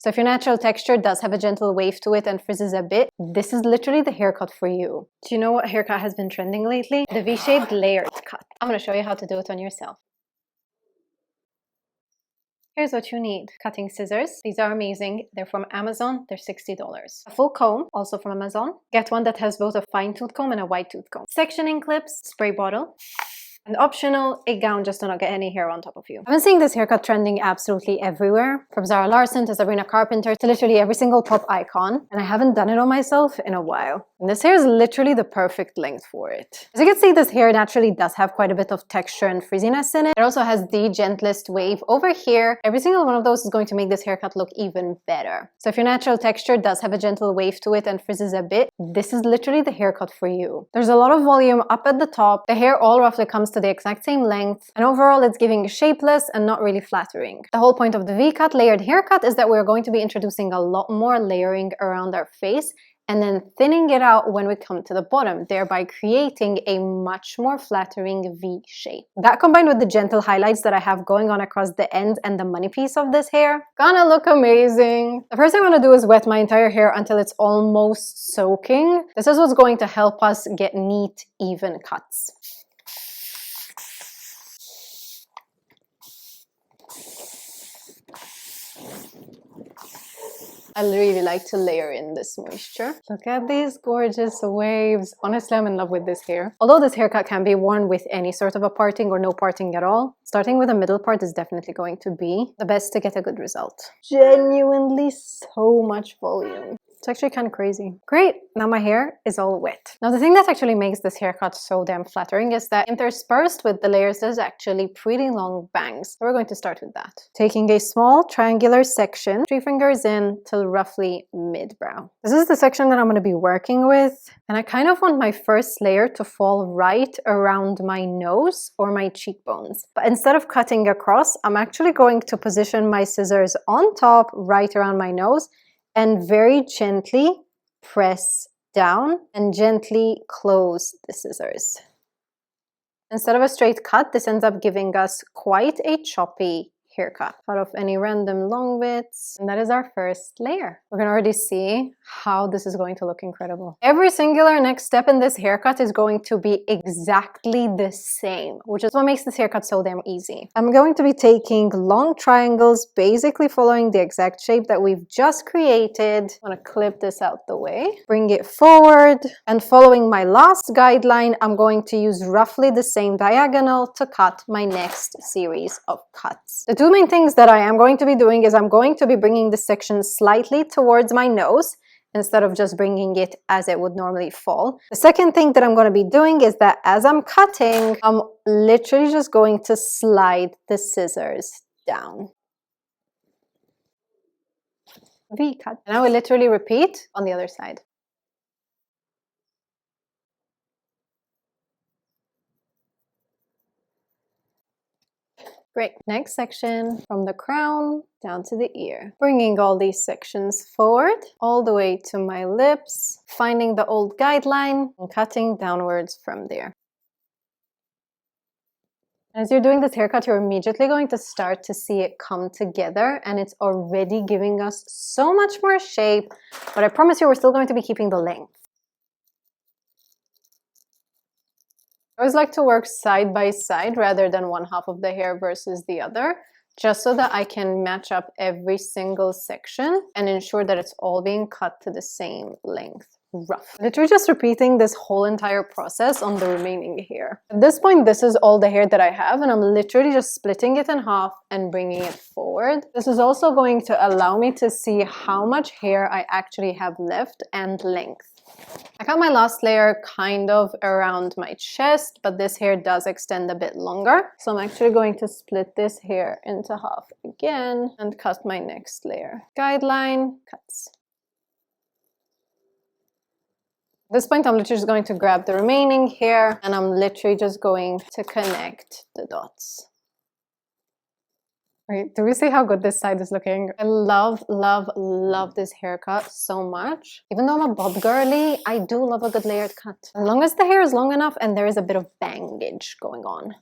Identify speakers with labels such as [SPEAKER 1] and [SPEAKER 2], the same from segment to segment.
[SPEAKER 1] So if your natural texture does have a gentle wave to it and frizzes a bit, this is literally the haircut for you. Do you know what haircut has been trending lately? The V-shaped layered cut. I'm going to show you how to do it on yourself. Here's what you need. Cutting scissors. These are amazing. They're from Amazon. They're $60. A full comb, also from Amazon. Get one that has both a fine tooth comb and a wide tooth comb. Sectioning clips, spray bottle. And optional, a gown just to not get any hair on top of you. I've been seeing this haircut trending absolutely everywhere. From Zara Larsson to Sabrina Carpenter to literally every single pop icon. And I haven't done it on myself in a while. And this hair is literally the perfect length for it. As you can see, this hair naturally does have quite a bit of texture and frizziness in it. It also has the gentlest wave over here. Every single one of those is going to make this haircut look even better. So if your natural texture does have a gentle wave to it and frizzes a bit, this is literally the haircut for you. There's a lot of volume up at the top. The hair all roughly comes to the exact same length, and overall it's giving shapeless and not really flattering. The whole point of the V-cut layered haircut is that we're going to be introducing a lot more layering around our face and then thinning it out when we come to the bottom, thereby creating a much more flattering V shape. That combined with the gentle highlights that I have going on across the end and the money piece of this hair, gonna look amazing. The first thing I'm gonna do is wet my entire hair until it's almost soaking. This is what's going to help us get neat, even cuts. I really like to layer in this moisture. Look at these gorgeous waves. Honestly, I'm in love with this hair. Although this haircut can be worn with any sort of a parting or no parting at all, starting with the middle part is definitely going to be the best to get a good result. Genuinely so much volume. It's actually kind of crazy. Great, now my hair is all wet. Now the thing that actually makes this haircut so damn flattering is that interspersed with the layers there's actually pretty long bangs. So we're going to start with that. Taking a small triangular section, 3 fingers in till roughly mid-brow. This is the section that I'm going to be working with, and I kind of want my first layer to fall right around my nose or my cheekbones. But instead of cutting across, I'm actually going to position my scissors on top right around my nose and very gently press down and gently close the scissors. Instead of a straight cut, this ends up giving us quite a choppy haircut. Cut off any random long bits, and that is our first layer. We can already see how this is going to look incredible. Every singular next step in this haircut is going to be exactly the same, which is what makes this haircut so damn easy. I'm going to be taking long triangles, basically following the exact shape that we've just created. I'm gonna clip this out the way, bring it forward, and following my last guideline, I'm going to use roughly the same diagonal to cut my next series of cuts. The two main things that I am going to be doing is I'm going to be bringing this section slightly towards my nose instead of just bringing it as it would normally fall. The second thing that I'm going to be doing is that as I'm cutting, I'm literally just going to slide the scissors down. V-cut. And I will literally repeat on the other side. Great. Next section, from the crown down to the ear. Bringing all these sections forward, all the way to my lips, finding the old guideline and cutting downwards from there. As you're doing this haircut, you're immediately going to start to see it come together, and it's already giving us so much more shape, but I promise you we're still going to be keeping the length. I always like to work side by side rather than one half of the hair versus the other, just so that I can match up every single section and ensure that it's all being cut to the same length. Rough. Literally just repeating this whole entire process on the remaining hair. At this point, this is all the hair that I have, and I'm literally just splitting it in half and bringing it forward. This is also going to allow me to see how much hair I actually have left and length. I cut my last layer kind of around my chest, but this hair does extend a bit longer. So I'm actually going to split this hair into half again and cut my next layer. Guideline, cuts. At this point, I'm literally just going to grab the remaining hair and I'm literally just going to connect the dots. Right, do we see how good this side is looking? I love, love, love this haircut so much. Even though I'm a bob girly, I do love a good layered cut. As long as the hair is long enough and there is a bit of bangage going on.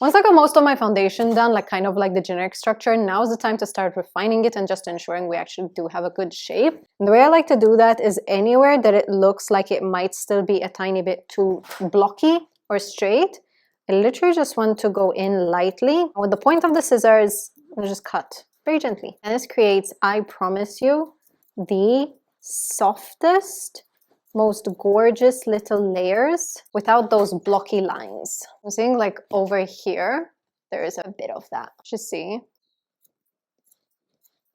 [SPEAKER 1] Once I got most of my foundation done, like kind of like the generic structure, now is the time to start refining it and just ensuring we actually do have a good shape. And the way I like to do that is anywhere that it looks like it might still be a tiny bit too blocky or straight, I literally just want to go in lightly. With the point of the scissors, and just cut very gently. And this creates, I promise you, the softest, most gorgeous little layers without those blocky lines. I'm seeing like over here, there is a bit of that. You see,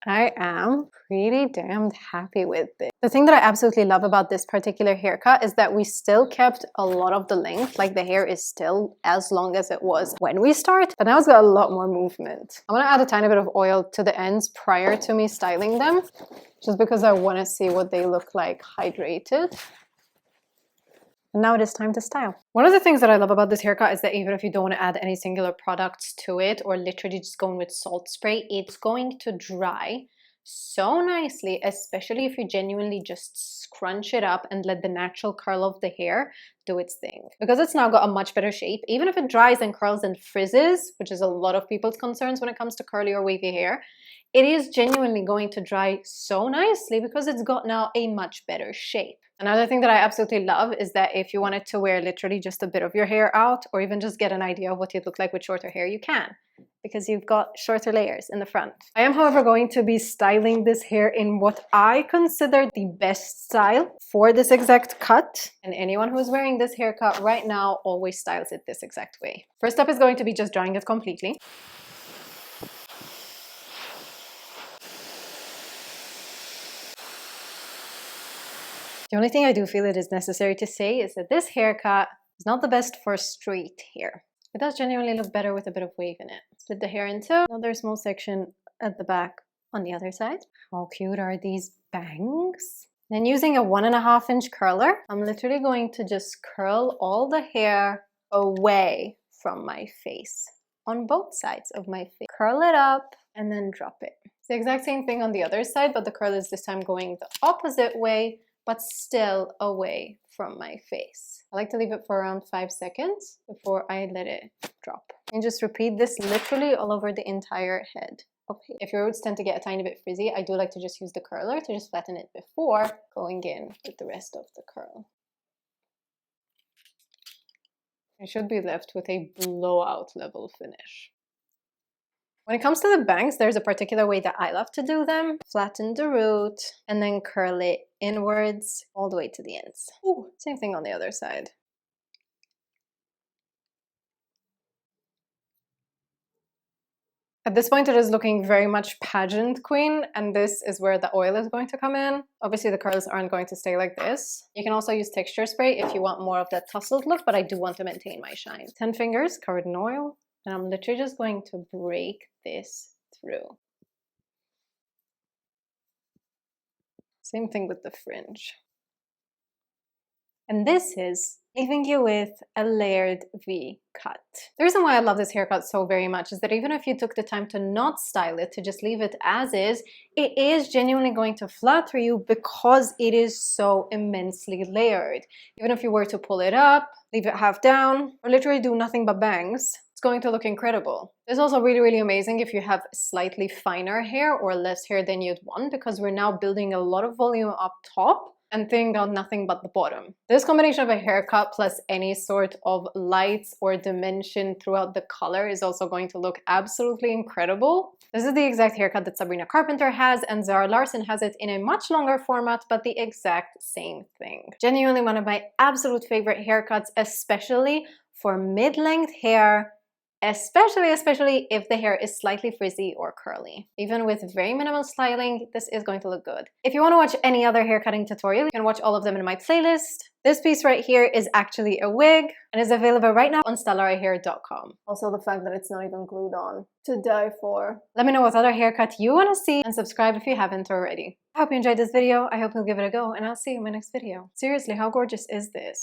[SPEAKER 1] I am pretty damned happy with this. The thing that I absolutely love about this particular haircut is that we still kept a lot of the length, like the hair is still as long as it was when we start, but now it's got a lot more movement. I'm gonna add a tiny bit of oil to the ends prior to me styling them, just because I wanna see what they look like hydrated. And now it is time to style. One of the things that I love about this haircut is that even if you don't want to add any singular products to it or literally just going with salt spray, it's going to dry so nicely, especially if you genuinely just scrunch it up and let the natural curl of the hair do its thing. Because it's now got a much better shape, even if it dries and curls and frizzes, which is a lot of people's concerns when it comes to curly or wavy hair, it is genuinely going to dry so nicely because it's got now a much better shape. Another thing that I absolutely love is that if you wanted to wear literally just a bit of your hair out or even just get an idea of what you'd look like with shorter hair, you can, because you've got shorter layers in the front. I am, however, going to be styling this hair in what I consider the best style for this exact cut. And anyone who's wearing this haircut right now always styles it this exact way. First step is going to be just drying it completely. The only thing I do feel it is necessary to say is that this haircut is not the best for straight hair. It does genuinely look better with a bit of wave in it. Split the hair into another small section at the back on the other side. How cute are these bangs? Then using a 1.5 inch curler, I'm literally going to just curl all the hair away from my face on both sides of my face. Curl it up and then drop it. It's the exact same thing on the other side, but the curl is this time going the opposite way, but still away from my face. I like to leave it for around 5 seconds before I let it drop. And just repeat this literally all over the entire head of hair. If your roots tend to get a tiny bit frizzy, I do like to just use the curler to just flatten it before going in with the rest of the curl. I should be left with a blowout level finish. When it comes to the bangs, there's a particular way that I love to do them. Flatten the root and then curl it inwards all the way to the ends. Ooh, same thing on the other side. At this point, it is looking very much pageant queen, and this is where the oil is going to come in. Obviously, the curls aren't going to stay like this. You can also use texture spray if you want more of that tousled look, but I do want to maintain my shine. 10 fingers covered in oil. And I'm literally just going to break this through. Same thing with the fringe. And this is leaving you with a layered V cut. The reason why I love this haircut so very much is that even if you took the time to not style it, to just leave it as is, it is genuinely going to flatter you because it is so immensely layered. Even if you were to pull it up, leave it half down, or literally do nothing but bangs, it's going to look incredible. It's also really, really amazing if you have slightly finer hair or less hair than you'd want, because we're now building a lot of volume up top and thinning out nothing but the bottom. This combination of a haircut plus any sort of lights or dimension throughout the color is also going to look absolutely incredible. This is the exact haircut that Sabrina Carpenter has, and Zara Larsson has it in a much longer format, but the exact same thing. Genuinely one of my absolute favorite haircuts, especially for mid-length hair, especially if the hair is slightly frizzy or curly. Even with very minimal styling, this is going to look good. If you want to watch any other haircutting tutorial, you can watch all of them in my playlist. This piece right here is actually a wig and is available right now on STELLARIhair.com. Also the fact that it's not even glued on, to die for. Let me know what other haircut you want to see and subscribe if you haven't already. I hope you enjoyed this video. I hope you'll give it a go, and I'll see you in my next video. Seriously, how gorgeous is this?